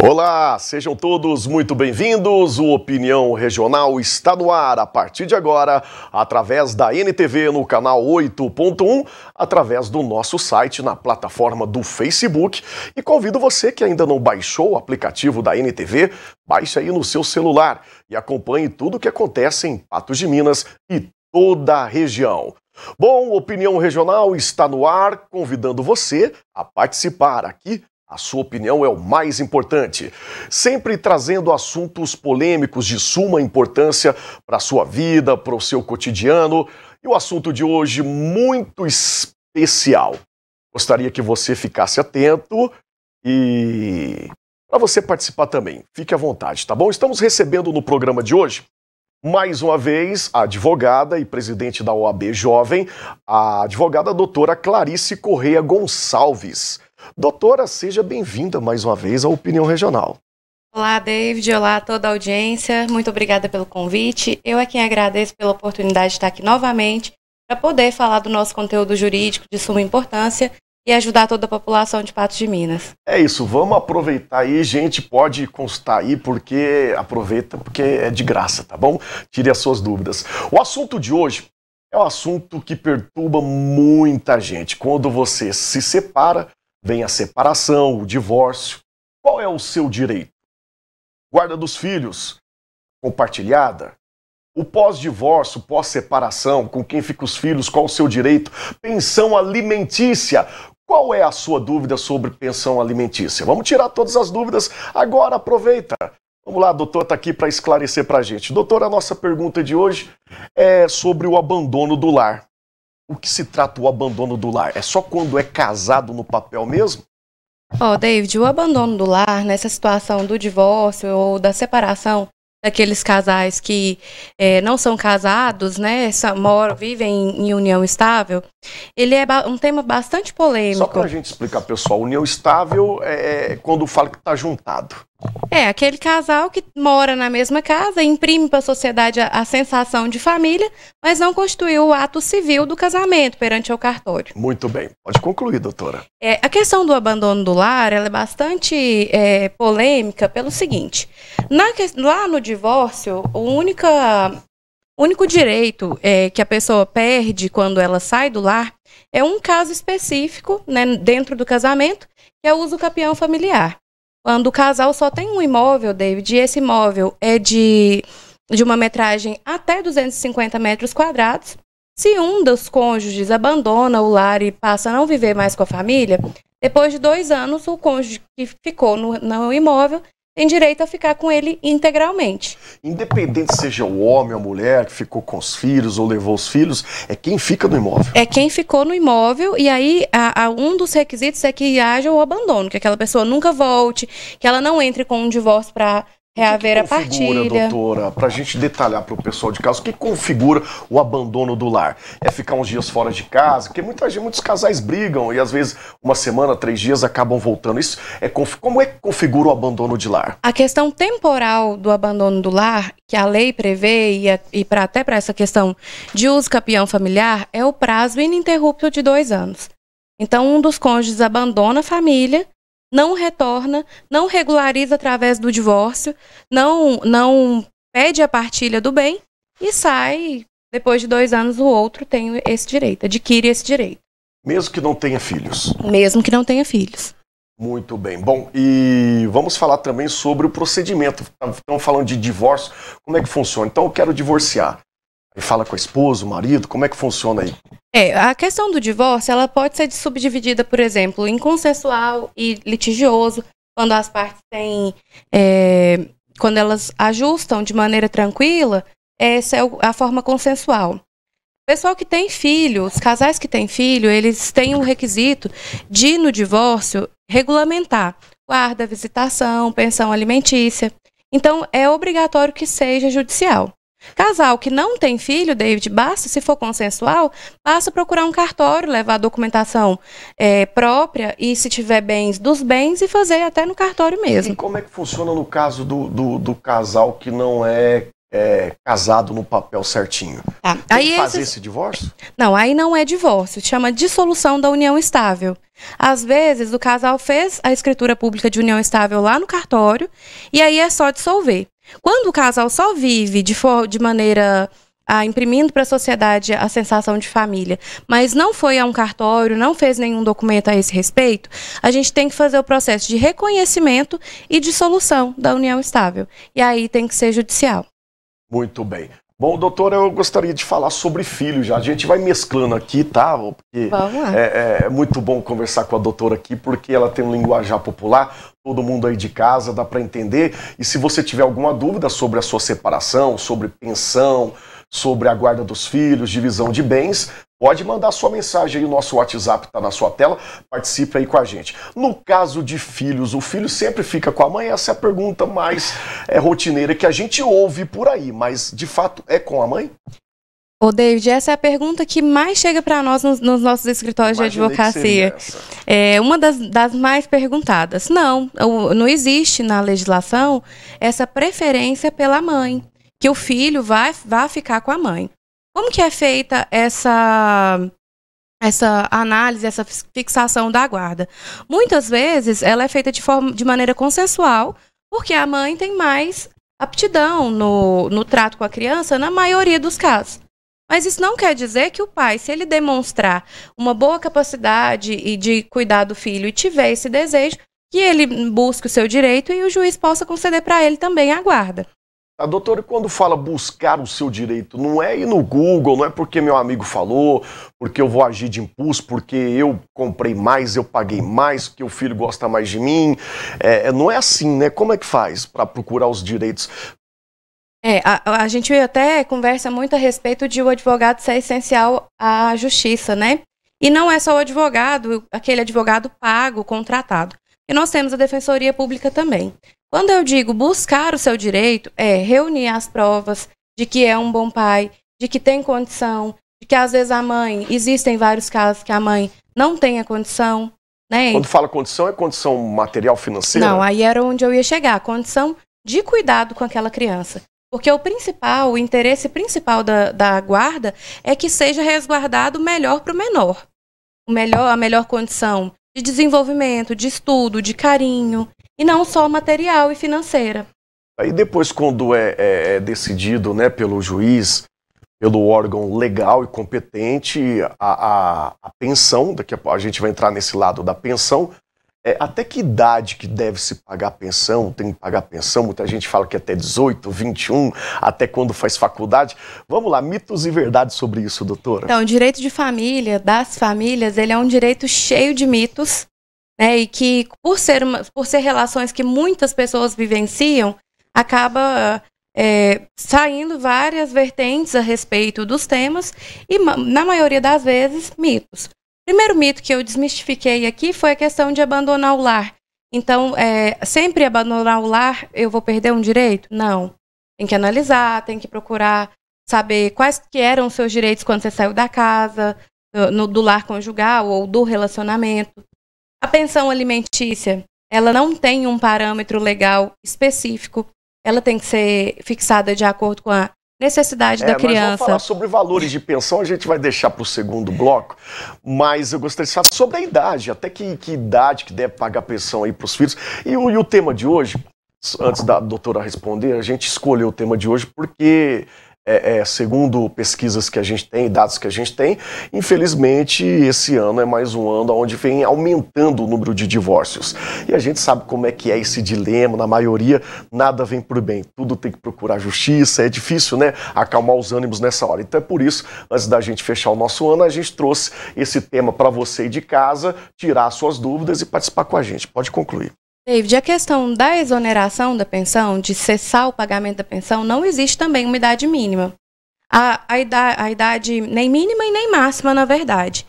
Olá, sejam todos muito bem-vindos. O Opinião Regional está no ar a partir de agora, através da NTV no canal 8.1, através do nosso site na plataforma do Facebook. E convido você que ainda não baixou o aplicativo da NTV, baixe aí no seu celular e acompanhe tudo o que acontece em Patos de Minas e toda a região. Bom, o Opinião Regional está no ar, convidando você a participar aqui. A sua opinião é o mais importante, sempre trazendo assuntos polêmicos de suma importância para a sua vida, para o seu cotidiano. E o assunto de hoje muito especial. Gostaria que você ficasse atento e para você participar também, fique à vontade, tá bom? Estamos recebendo no programa de hoje, mais uma vez, a advogada e presidente da OAB Jovem, a advogada doutora Clarice Correia Gonçalves. Doutora, seja bem-vinda mais uma vez à Opinião Regional. Olá, David. Olá a toda a audiência. Muito obrigada pelo convite. Eu é quem agradeço pela oportunidade de estar aqui novamente para poder falar do nosso conteúdo jurídico de suma importância e ajudar toda a população de Patos de Minas. É isso, vamos aproveitar aí, gente, pode constar aí, aproveita porque é de graça, tá bom? Tire as suas dúvidas. O assunto de hoje é um assunto que perturba muita gente. Quando você se separa, vem a separação, o divórcio. Qual é o seu direito? Guarda dos filhos, compartilhada? O pós-divórcio, pós-separação, com quem ficam os filhos, qual o seu direito? Pensão alimentícia. Qual é a sua dúvida sobre pensão alimentícia? Vamos tirar todas as dúvidas agora, aproveita. Vamos lá, a doutora está aqui para esclarecer para a gente. Doutora, a nossa pergunta de hoje é sobre o abandono do lar. O que se trata o abandono do lar? É só quando é casado no papel mesmo? David, o abandono do lar, nessa situação do divórcio ou da separação daqueles casais que não são casados, né, vivem em união estável, ele é um tema bastante polêmico. Só para a gente explicar, pessoal, união estável é quando fala que está juntado. É aquele casal que mora na mesma casa, imprime para a sociedade a sensação de família, mas não constituiu o ato civil do casamento perante o cartório. Muito bem. Pode concluir, doutora. A questão do abandono do lar, ela é bastante polêmica pelo seguinte. Lá no divórcio, o único direito que a pessoa perde quando ela sai do lar é um caso específico, né, dentro do casamento, que é o uso capião familiar. Quando o casal só tem um imóvel, David, e esse imóvel é de uma metragem até 250 metros quadrados, se um dos cônjuges abandona o lar e passa a não viver mais com a família, depois de 2 anos, o cônjuge que ficou no imóvel tem direito a ficar com ele integralmente. Independente seja o homem ou a mulher que ficou com os filhos ou levou os filhos, é quem fica no imóvel. É quem ficou no imóvel, e aí um dos requisitos é que haja o abandono, que aquela pessoa nunca volte, que ela não entre com um divórcio para reaver a partilha. Doutora, para a gente detalhar para o pessoal de casa, o que configura o abandono do lar? É ficar uns dias fora de casa? Porque muitos casais brigam e às vezes 1 semana, 3 dias acabam voltando. Isso como é que configura o abandono de lar? A questão temporal do abandono do lar, que a lei prevê, e até para essa questão de uso capião familiar, é o prazo ininterrupto de 2 anos. Então, um dos cônjuges abandona a família, não retorna, não regulariza através do divórcio, não pede a partilha do bem e sai, depois de 2 anos, o outro tem esse direito, adquire esse direito. Mesmo que não tenha filhos? Mesmo que não tenha filhos. Muito bem. Bom, e vamos falar também sobre o procedimento. Estamos falando de divórcio, como é que funciona? Então eu quero divorciar. Aí fala com a esposa, o marido, como é que funciona aí? A questão do divórcio, ela pode ser subdividida, por exemplo, em consensual e litigioso, quando as partes têm, quando elas ajustam de maneira tranquila, essa é a forma consensual. O pessoal que tem filho, os casais que têm filho, eles têm o requisito de, no divórcio, regulamentar guarda, visitação, pensão alimentícia. Então, é obrigatório que seja judicial. Casal que não tem filho, David, basta, se for consensual, basta procurar um cartório, levar a documentação própria e, se tiver bens, dos bens, e fazer até no cartório mesmo. E como é que funciona no caso do casal que não é casado no papel certinho. Tá. Tem Aí que fazer esse divórcio? Não, aí não é divórcio, chama dissolução da união estável. Às vezes, o casal fez a escritura pública de união estável lá no cartório, e aí é só dissolver. Quando o casal só vive de maneira imprimindo para a sociedade a sensação de família, mas não foi a um cartório, não fez nenhum documento a esse respeito, a gente tem que fazer o processo de reconhecimento e dissolução da união estável. E aí tem que ser judicial. Muito bem. Bom, doutora, eu gostaria de falar sobre filho já. A gente vai mesclando aqui, tá? Porque Vamos lá. é muito bom conversar com a doutora aqui, porque ela tem um linguajar popular, todo mundo aí de casa dá para entender. E se você tiver alguma dúvida sobre a sua separação, sobre pensão, sobre a guarda dos filhos, divisão de bens, pode mandar sua mensagem aí, o nosso WhatsApp está na sua tela, participe aí com a gente. No caso de filhos, o filho sempre fica com a mãe? Essa é a pergunta mais rotineira que a gente ouve por aí, mas de fato é com a mãe? Ô, David, essa é a pergunta que mais chega para nós nos nossos escritórios de advocacia. É uma das mais perguntadas. Não existe na legislação essa preferência pela mãe, que o filho vai ficar com a mãe. Como que é feita essa análise, essa fixação da guarda? Muitas vezes ela é feita de maneira consensual, porque a mãe tem mais aptidão no trato com a criança, na maioria dos casos. Mas isso não quer dizer que o pai, se ele demonstrar uma boa capacidade de cuidar do filho e tiver esse desejo, que ele busque o seu direito e o juiz possa conceder para ele também a guarda. A doutora, quando fala buscar o seu direito, não é ir no Google, não é porque meu amigo falou, porque eu vou agir de impulso, porque eu comprei mais, eu paguei mais, porque o filho gosta mais de mim. Não é assim, né? Como é que faz para procurar os direitos? A gente até conversa muito a respeito de o advogado ser essencial à justiça, né? E não é só o advogado, aquele advogado pago, contratado. E nós temos a Defensoria Pública também. Quando eu digo buscar o seu direito, é reunir as provas de que é um bom pai, de que tem condição, de que às vezes a mãe, existem vários casos que a mãe não tem a condição, né? Quando fala condição, é condição material, financeira? Não, aí era onde eu ia chegar, a condição de cuidado com aquela criança. Porque o interesse principal da guarda é que seja resguardado melhor para o menor. A melhor condição de desenvolvimento, de estudo, de carinho, e não só material e financeira. Aí depois, quando é decidido, né, pelo juiz, pelo órgão legal e competente, a pensão, daqui a pouco a gente vai entrar nesse lado da pensão, até que idade que deve se pagar a pensão? Tem que pagar a pensão, muita gente fala que até 18, 21, até quando faz faculdade. Vamos lá, mitos e verdades sobre isso, doutora. Então, o direito de família, das famílias, ele é um direito cheio de mitos, né, e que, por ser relações que muitas pessoas vivenciam, acaba saindo várias vertentes a respeito dos temas e, na maioria das vezes, mitos. O primeiro mito que eu desmistifiquei aqui foi a questão de abandonar o lar. Então, sempre abandonar o lar, eu vou perder um direito? Não. Tem que analisar, tem que procurar saber quais que eram os seus direitos quando você saiu da casa, do lar conjugal ou do relacionamento. A pensão alimentícia, ela não tem um parâmetro legal específico, ela tem que ser fixada de acordo com a necessidade da criança. Nós vamos falar sobre valores de pensão, a gente vai deixar para o segundo bloco, mas eu gostaria de saber sobre a idade, até que idade que deve pagar pensão aí para os filhos. E o tema de hoje, antes da doutora responder, a gente escolheu o tema de hoje porque... segundo pesquisas que a gente tem, dados que a gente tem, infelizmente esse ano é mais um ano onde vem aumentando o número de divórcios. E a gente sabe como é que é esse dilema, na maioria nada vem por bem, tudo tem que procurar justiça, é difícil, né, acalmar os ânimos nessa hora. Então é por isso, antes da gente fechar o nosso ano, a gente trouxe esse tema para você de casa, tirar suas dúvidas e participar com a gente. Pode concluir. David, a questão da exoneração da pensão, de cessar o pagamento da pensão, não existe também uma idade mínima. A idade nem mínima e nem máxima, na verdade.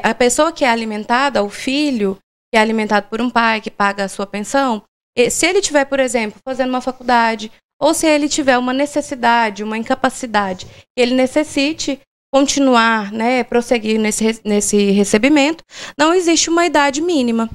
A pessoa que é alimentada, o filho que é alimentado por um pai que paga a sua pensão, se ele tiver, por exemplo, fazendo uma faculdade, ou se ele tiver uma necessidade, uma incapacidade, que ele necessite continuar, né, prosseguir nesse recebimento, não existe uma idade mínima.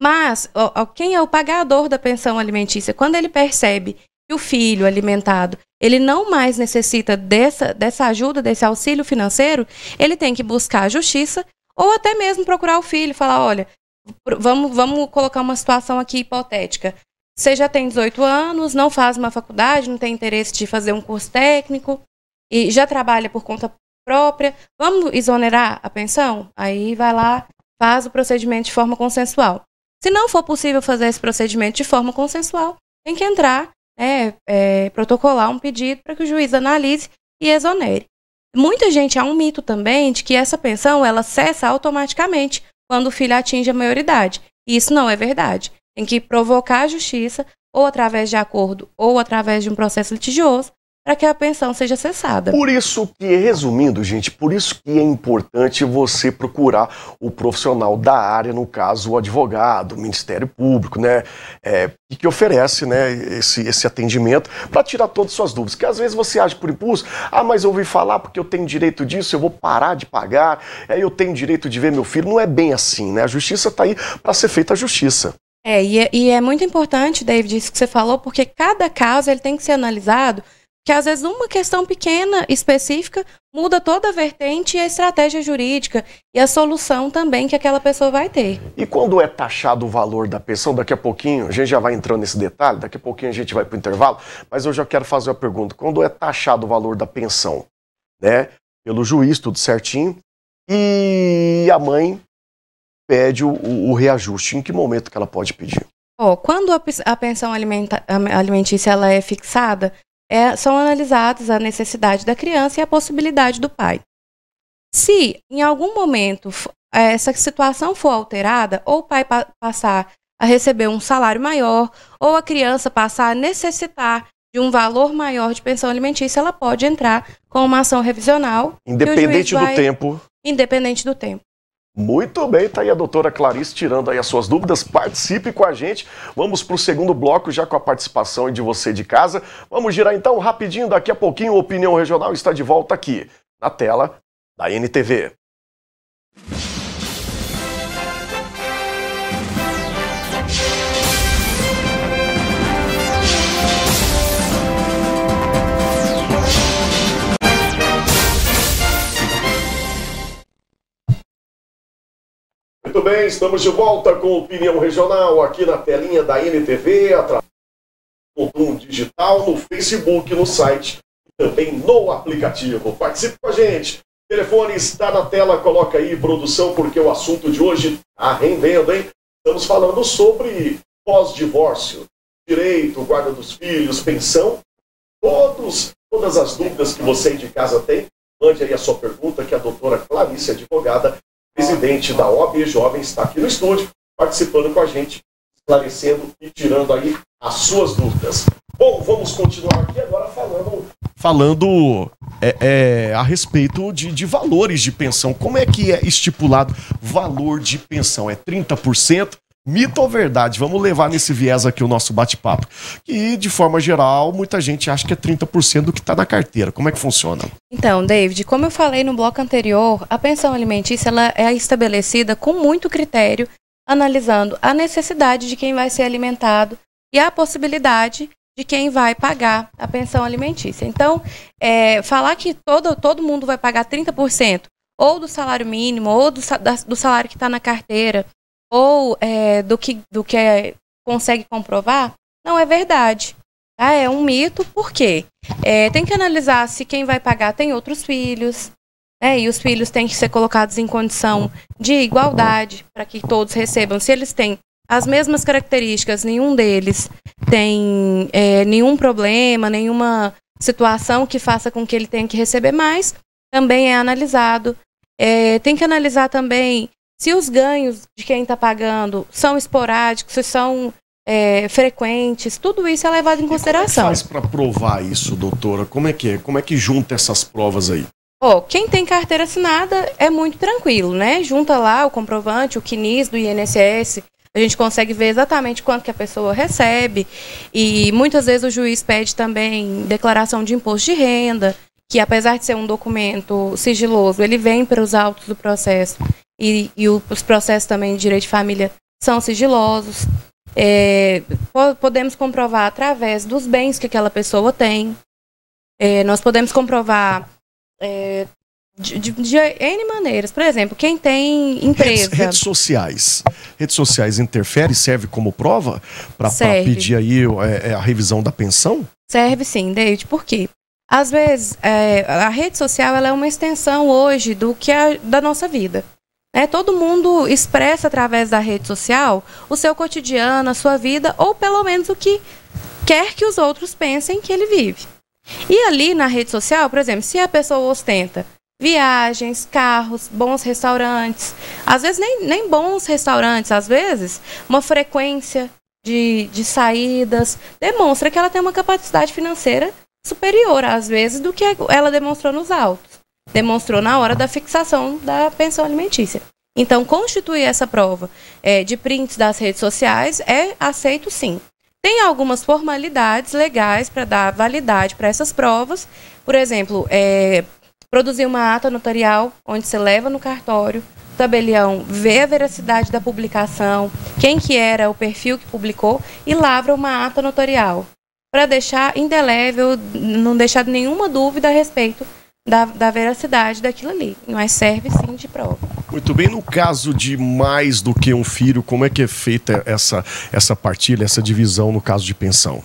Mas quem é o pagador da pensão alimentícia, quando ele percebe que o filho alimentado, ele não mais necessita dessa ajuda, desse auxílio financeiro, ele tem que buscar a justiça ou até mesmo procurar o filho e falar, olha, vamos colocar uma situação aqui hipotética. Você já tem 18 anos, não faz uma faculdade, não tem interesse de fazer um curso técnico e já trabalha por conta própria, vamos exonerar a pensão? Aí vai lá, faz o procedimento de forma consensual. Se não for possível fazer esse procedimento de forma consensual, tem que entrar, protocolar um pedido para que o juiz analise e exonere. Muita gente, há um mito também de que essa pensão ela cessa automaticamente quando o filho atinge a maioridade. E isso não é verdade. Tem que provocar a justiça, ou através de acordo, ou através de um processo litigioso, para que a pensão seja cessada. Por isso que, resumindo, gente, por isso que é importante você procurar o profissional da área, no caso, o advogado, o Ministério Público, né, que oferece, né, esse atendimento para tirar todas as suas dúvidas. Que às vezes você age por impulso, mas eu ouvi falar porque eu tenho direito disso, eu vou parar de pagar, eu tenho direito de ver meu filho. Não é bem assim, né? A justiça está aí para ser feita a justiça. E é muito importante, David, isso que você falou, porque cada caso ele tem que ser analisado, que às vezes uma questão pequena, específica, muda toda a vertente e a estratégia jurídica e a solução também que aquela pessoa vai ter. E quando é taxado o valor da pensão, daqui a pouquinho, a gente já vai entrando nesse detalhe, daqui a pouquinho a gente vai para o intervalo, mas eu já quero fazer uma pergunta. Quando é taxado o valor da pensão, né, pelo juiz, tudo certinho, e a mãe pede o reajuste, em que momento que ela pode pedir? Quando a pensão alimentícia ela é fixada, são analisadas a necessidade da criança e a possibilidade do pai. Se, em algum momento, essa situação for alterada, ou o pai passar a receber um salário maior, ou a criança passar a necessitar de um valor maior de pensão alimentícia, ela pode entrar com uma ação revisional. Independente do tempo. Independente do tempo. Muito bem, tá aí a doutora Clarice tirando aí as suas dúvidas, participe com a gente. Vamos para o segundo bloco já com a participação de você de casa. Vamos girar então rapidinho, daqui a pouquinho o Opinião Regional está de volta aqui na tela da NTV. Muito bem, estamos de volta com Opinião Regional aqui na telinha da NTV, através do digital, no Facebook, no site e também no aplicativo. Participe com a gente. O telefone está na tela, coloca aí, produção, porque o assunto de hoje está rendendo, hein? Estamos falando sobre pós-divórcio, direito, guarda dos filhos, pensão, todas as dúvidas que você aí de casa tem. Mande aí a sua pergunta, que a doutora Clarice, advogada, presidente da OAB Jovem, está aqui no estúdio, participando com a gente, esclarecendo e tirando aí as suas dúvidas. Bom, vamos continuar aqui agora falando a respeito de valores de pensão. Como é que é estipulado valor de pensão? É 30%? Mito ou verdade? Vamos levar nesse viés aqui o nosso bate-papo. E, de forma geral, muita gente acha que é 30% do que está na carteira. Como é que funciona? Então, David, como eu falei no bloco anterior, a pensão alimentícia ela é estabelecida com muito critério, analisando a necessidade de quem vai ser alimentado e a possibilidade de quem vai pagar a pensão alimentícia. Então, falar que todo mundo vai pagar 30%, ou do salário mínimo, ou do salário que está na carteira, ou do que consegue comprovar, não é verdade. Tá? É um mito, por quê? Tem que analisar se quem vai pagar tem outros filhos, né? E os filhos têm que ser colocados em condição de igualdade, para que todos recebam. Se eles têm as mesmas características, nenhum deles tem nenhum problema, nenhuma situação que faça com que ele tenha que receber mais, também é analisado. Tem que analisar também se os ganhos de quem está pagando são esporádicos, se são frequentes, tudo isso é levado em consideração. Como é que faz para provar isso, doutora? Como é que junta essas provas aí? Quem tem carteira assinada é muito tranquilo, né? Junta lá o comprovante, o CNIS do INSS, a gente consegue ver exatamente quanto que a pessoa recebe e muitas vezes o juiz pede também declaração de imposto de renda, que apesar de ser um documento sigiloso, ele vem para os autos do processo. E os processos também de direito de família são sigilosos. Podemos comprovar através dos bens que aquela pessoa tem. Nós podemos comprovar de N maneiras. Por exemplo, quem tem empresa... Redes sociais interferem, serve como prova para pedir aí a revisão da pensão? Serve sim, David. Por quê? Às vezes, a rede social ela é uma extensão hoje da nossa vida. Todo mundo expressa através da rede social o seu cotidiano, a sua vida, ou pelo menos o que quer que os outros pensem que ele vive. E ali na rede social, por exemplo, se a pessoa ostenta viagens, carros, bons restaurantes, às vezes nem bons restaurantes, às vezes uma frequência de saídas, demonstra que ela tem uma capacidade financeira superior, às vezes, do que ela demonstrou nos autos. Demonstrou na hora da fixação da pensão alimentícia. Então, constituir essa prova de prints das redes sociais é aceito sim. Tem algumas formalidades legais para dar validade para essas provas. Por exemplo, produzir uma ata notarial, onde você leva no cartório, o tabelião vê a veracidade da publicação, quem que era o perfil que publicou, e lavra uma ata notarial, para deixar indelével, não deixar nenhuma dúvida a respeito da veracidade daquilo ali. Mas serve sim de prova. Muito bem. No caso de mais do que um filho, como é que é feita essa partilha, essa divisão no caso de pensão?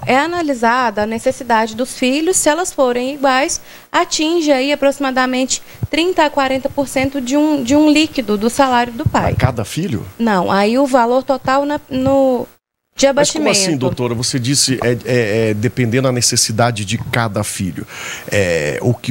É analisada a necessidade dos filhos. Se elas forem iguais, atinge aí aproximadamente 30% a 40% de um líquido do salário do pai. Para cada filho? Não, aí o valor total de abatimento. Mas como assim, doutora? Você disse dependendo da necessidade de cada filho.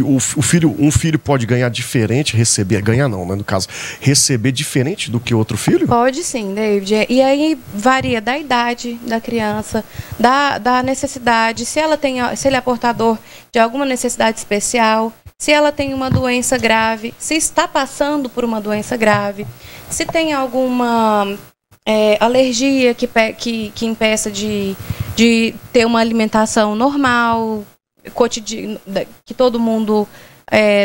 Um filho pode ganhar diferente, ganhar não, né? No caso, receber diferente do que outro filho? Pode sim, David. E aí varia da idade da criança, da necessidade, se ele é portador de alguma necessidade especial, se ela tem uma doença grave, se está passando por uma doença grave, se tem alguma... alergia que impeça de ter uma alimentação normal, cotidiana, que todo mundo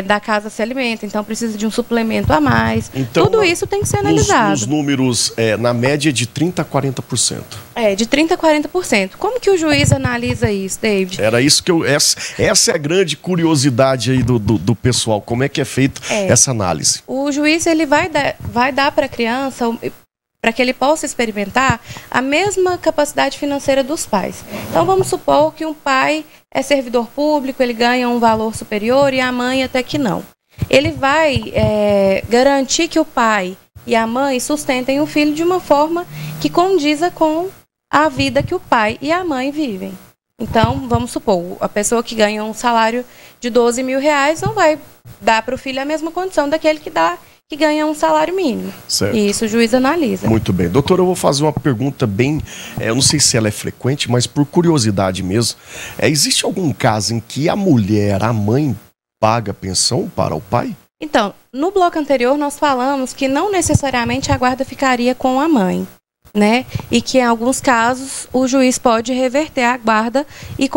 da casa se alimenta, então precisa de um suplemento a mais. Então, tudo isso tem que ser analisado. Os números, na média, de 30% a 40%. De 30% a 40%. Como que o juiz analisa isso, David? Era isso que essa é a grande curiosidade aí do pessoal. Como é que é feita essa análise? O juiz ele vai dar para a criança... para que ele possa experimentar a mesma capacidade financeira dos pais. Então, vamos supor que um pai é servidor público, ele ganha um valor superior e a mãe até que não. Ele vai garantir que o pai e a mãe sustentem o filho de uma forma que condiza com a vida que o pai e a mãe vivem. Então, vamos supor, a pessoa que ganha um salário de 12 mil reais não vai dar para o filho a mesma condição daquele que ganha um salário mínimo. Certo. E isso o juiz analisa. Muito bem. Doutora, eu vou fazer uma pergunta bem... eu não sei se ela é frequente, mas por curiosidade mesmo. Existe algum caso em que a mãe, paga pensão para o pai? Então, no bloco anterior nós falamos que não necessariamente a guarda ficaria com a mãe, né? E que em alguns casos o juiz pode reverter a guarda e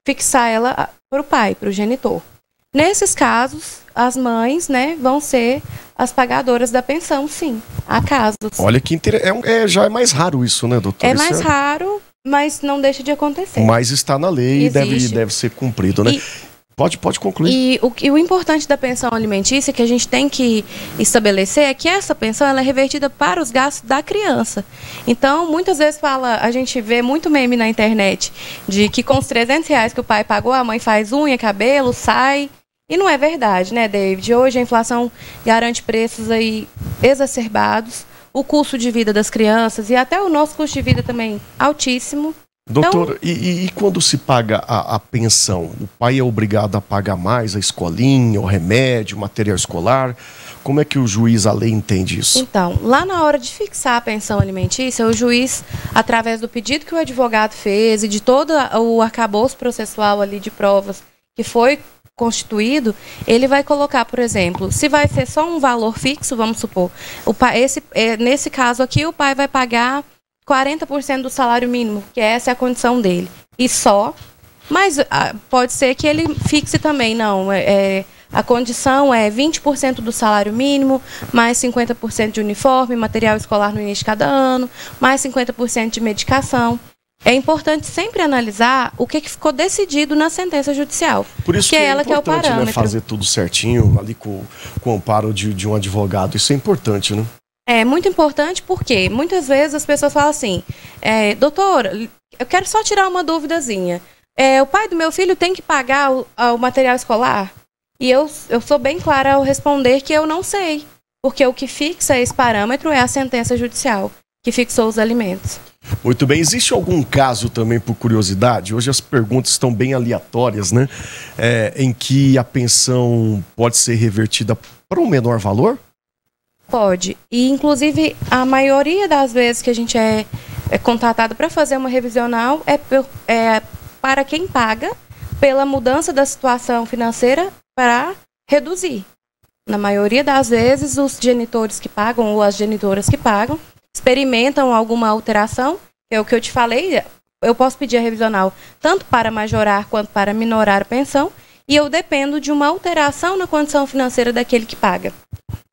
fixar ela para o pai, para o genitor. Nesses casos, as mães, né, vão ser as pagadoras da pensão, sim. Há casos. Olha que já é mais raro isso, né, doutor? É mais raro, mas não deixa de acontecer. Mas está na lei e deve ser cumprido, né? Pode concluir. E o importante da pensão alimentícia que a gente tem que estabelecer é que essa pensão ela é revertida para os gastos da criança. Então, muitas vezes a gente vê muito meme na internet de que com os R$300 que o pai pagou, a mãe faz unha, cabelo, sai. E não é verdade, né, David? Hoje a inflação garante preços aí exacerbados, o custo de vida das crianças e até o nosso custo de vida também altíssimo. Doutor, então, e quando se paga a pensão, o pai é obrigado a pagar mais a escolinha, o remédio, o material escolar? Como é que o juiz, a lei, entende isso? Então, lá na hora de fixar a pensão alimentícia, o juiz, através do pedido que o advogado fez e de todo o arcabouço processual ali de provas que foi constituído, ele vai colocar, por exemplo, se vai ser só um valor fixo, vamos supor, nesse caso aqui o pai vai pagar 40% do salário mínimo, que essa é a condição dele, e só, mas pode ser que ele fixe também, não, A condição é 20% do salário mínimo, mais 50% de uniforme, material escolar no início de cada ano, mais 50% de medicação. É importante sempre analisar o que ficou decidido na sentença judicial. Por isso que é ela que é o parâmetro. Né, fazer tudo certinho, ali com o amparo de um advogado. Isso é importante, né? É muito importante porque muitas vezes as pessoas falam assim, doutora, eu quero só tirar uma duvidazinha. O pai do meu filho tem que pagar o material escolar? E eu sou bem clara ao responder que eu não sei. Porque o que fixa esse parâmetro é a sentença judicial, que fixou os alimentos. Muito bem. Existe algum caso também, por curiosidade, hoje as perguntas estão bem aleatórias, né? Em que a pensão pode ser revertida para um menor valor? Pode. E, inclusive, a maioria das vezes que a gente é contratado para fazer uma revisional é para quem paga pela mudança da situação financeira para reduzir. Na maioria das vezes, os genitores que pagam ou as genitoras que pagam experimentam alguma alteração, é o que eu te falei, eu posso pedir a revisional tanto para majorar quanto para minorar a pensão, e eu dependo de uma alteração na condição financeira daquele que paga.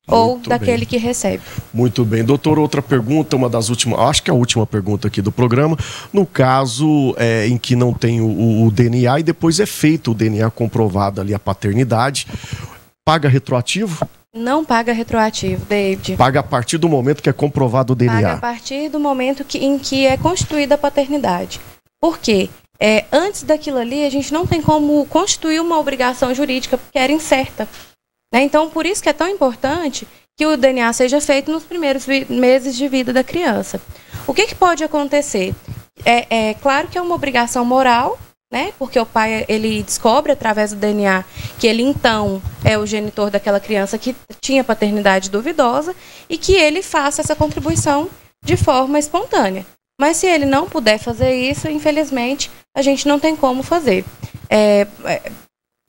Ou daquele que recebe. Muito bem. Doutor, outra pergunta, uma das últimas, acho que é a última pergunta aqui do programa. No caso em que não tem o DNA e depois é feito o DNA comprovado ali a paternidade, paga retroativo? Não paga retroativo, David. Paga a partir do momento que é comprovado o DNA? Paga a partir do momento em que é constituída a paternidade. Por quê? Antes daquilo ali, a gente não tem como constituir uma obrigação jurídica, porque era incerta. Então, por isso que é tão importante que o DNA seja feito nos primeiros meses de vida da criança. O que pode acontecer? É claro que é uma obrigação moral, né? Porque o pai ele descobre através do DNA que ele então é o genitor daquela criança que tinha paternidade duvidosa e que ele faça essa contribuição de forma espontânea. Mas se ele não puder fazer isso, infelizmente, a gente não tem como fazer.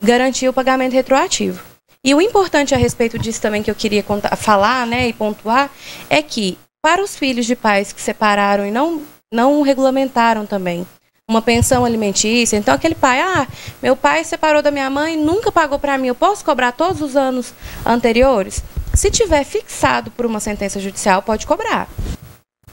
Garantir o pagamento retroativo. E o importante a respeito disso também que eu queria falar, né, e pontuar, é que para os filhos de pais que separaram e não regulamentaram também uma pensão alimentícia, então aquele pai, meu pai separou da minha mãe, nunca pagou para mim, eu posso cobrar todos os anos anteriores? Se tiver fixado por uma sentença judicial, pode cobrar.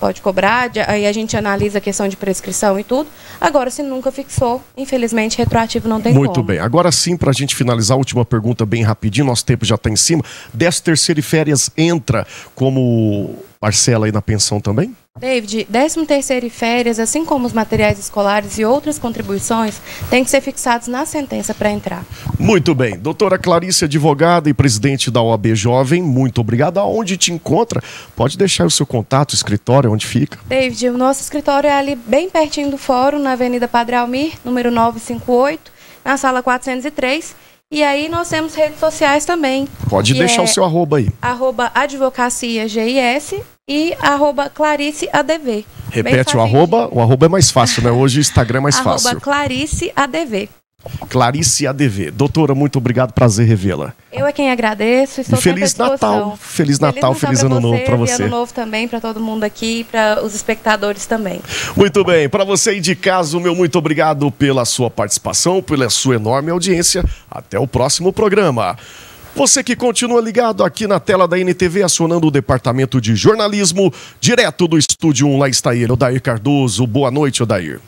Pode cobrar, aí a gente analisa a questão de prescrição e tudo. Agora, se nunca fixou, infelizmente, retroativo não tem como. Muito bem. Agora sim, para a gente finalizar, a última pergunta bem rapidinho, nosso tempo já está em cima. 13º e férias entra como parcela aí na pensão também? David, 13º e férias, assim como os materiais escolares e outras contribuições, têm que ser fixados na sentença para entrar. Muito bem. Doutora Clarice, advogada e presidente da OAB Jovem, muito obrigado. Aonde te encontra? Pode deixar o seu contato, o escritório, onde fica? David, o nosso escritório é ali bem pertinho do fórum, na Avenida Padre Almir, número 958, na sala 403. E aí nós temos redes sociais também. Pode deixar o seu arroba aí. @advocaciagis e @clariceadv. Repete o arroba é mais fácil, né? Hoje o Instagram é mais fácil. @clariceadv. Clarice ADV. Doutora, muito obrigado, prazer revê-la. Eu é quem agradeço. Estou e Feliz Natal. Feliz Natal, feliz Ano Novo para você. Ano Novo também para todo mundo aqui e para os espectadores também. Muito bem, para você aí de casa, o meu muito obrigado pela sua participação, pela sua enorme audiência. Até o próximo programa. Você que continua ligado aqui na tela da NTV, acionando o departamento de jornalismo, direto do Estúdio 1, lá está ele, Odair Cardoso. Boa noite, Odair.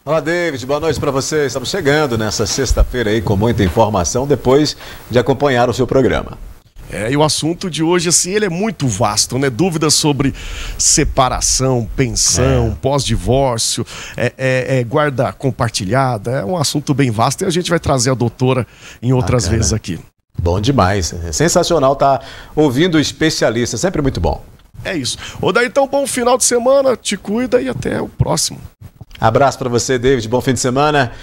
Olá, David, boa noite para você. Estamos chegando nessa sexta-feira aí com muita informação depois de acompanhar o seu programa. E o assunto de hoje, assim, ele é muito vasto, né? Dúvidas sobre separação, pensão, pós-divórcio, guarda compartilhada, é um assunto bem vasto e a gente vai trazer a doutora em outras vezes aqui. Bom demais, é sensacional estar ouvindo especialista, sempre muito bom. É isso. Odair, então, bom final de semana, te cuida e até o próximo. Abraço para você, David, bom fim de semana.